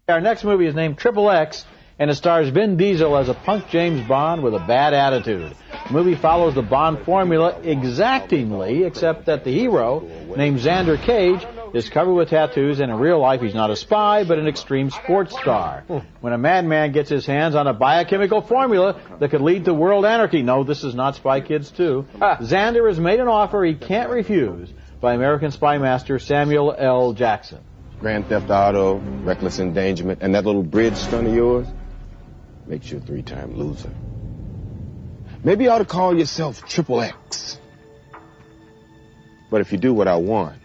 Our next movie is named XXx, and it stars Vin Diesel as a punk James Bond with a bad attitude. The movie follows the Bond formula exactingly, except that the hero, named Xander Cage, is covered with tattoos, and in real life he's not a spy, but an extreme sports star. When a madman gets his hands on a biochemical formula that could lead to world anarchy, no, this is not Spy Kids 2, Xander is made an offer he can't refuse by American spy master Samuel L. Jackson. Grand Theft Auto, reckless endangerment, and that little bridge stunt of yours makes you a 3-time loser. Maybe you ought to call yourself XXx. But if you do what I want,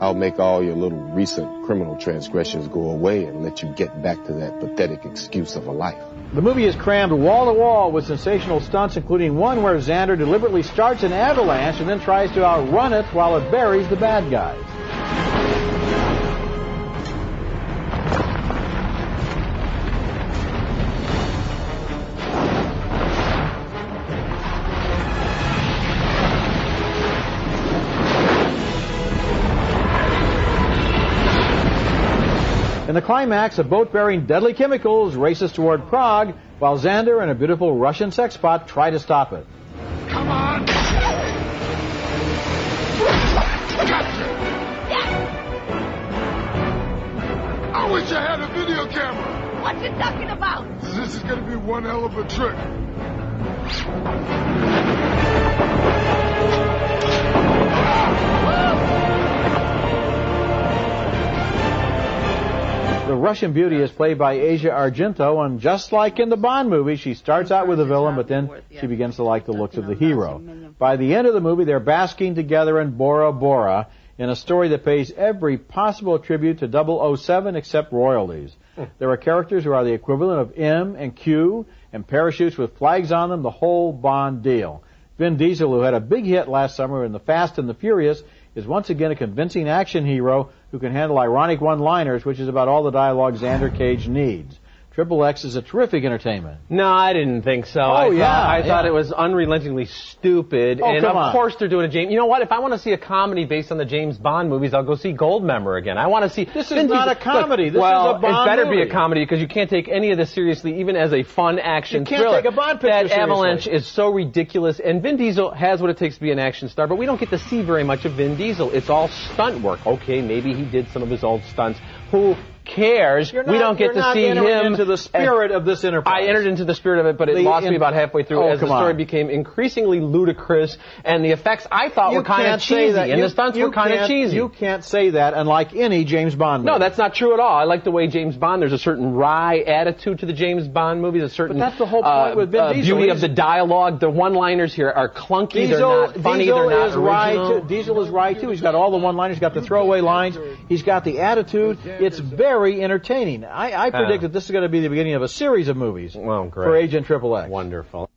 I'll make all your little recent criminal transgressions go away and let you get back to that pathetic excuse of a life. The movie is crammed wall-to-wall with sensational stunts, including one where Xander deliberately starts an avalanche and then tries to outrun it while it buries the bad guys. In the climax, a boat bearing deadly chemicals races toward Prague, while Xander and a beautiful Russian sex bot try to stop it. Come on! Gotcha! I wish I had a video camera! What you talking about? This is gonna be one hell of a trick. The Russian beauty is played by Asia Argento, and just like in the Bond movie, she starts out with a villain, but then she begins to like the looks of the hero. By the end of the movie, they're basking together in Bora Bora in a story that pays every possible tribute to 007 except royalties. There are characters who are the equivalent of M and Q, and parachutes with flags on them, the whole Bond deal. Vin Diesel, who had a big hit last summer in The Fast and the Furious, is once again a convincing action hero who can handle ironic one-liners, which is about all the dialogue Xander Cage needs. XXx is a terrific entertainment. No, I didn't think so. I thought it was unrelentingly stupid. And of course they're doing a James. You know what? If I want to see a comedy based on the James Bond movies, I'll go see Goldmember again. I want to see. This is not a comedy. This is a Bond movie. It better be a comedy because you can't take any of this seriously, even as a fun action thriller. You can't take a Bond picture seriously. That avalanche is so ridiculous, and Vin Diesel has what it takes to be an action star, but we don't get to see very much of Vin Diesel. It's all stunt work. Okay, maybe he did some of his old stunts. Who cares? We don't get to see him into the spirit of this enterprise. I entered into the spirit of it, but it lost me about halfway through as the story became increasingly ludicrous, and the effects I thought were kind of cheesy, and the stunts were kind of cheesy. You can't say that unlike any James Bond movie. No, that's not true at all. I like the way James Bond, there's a certain wry attitude to the James Bond movies, a certain but that's the whole point with Vin Diesel. Beauty of the dialogue. The one-liners here are clunky, they're not funny, they're not original. Diesel is right, too. He's got all the one-liners, he's got the throwaway lines, he's got the attitude. It's very entertaining. I predict that this is going to be the beginning of a series of movies for Agent XXX. Wonderful.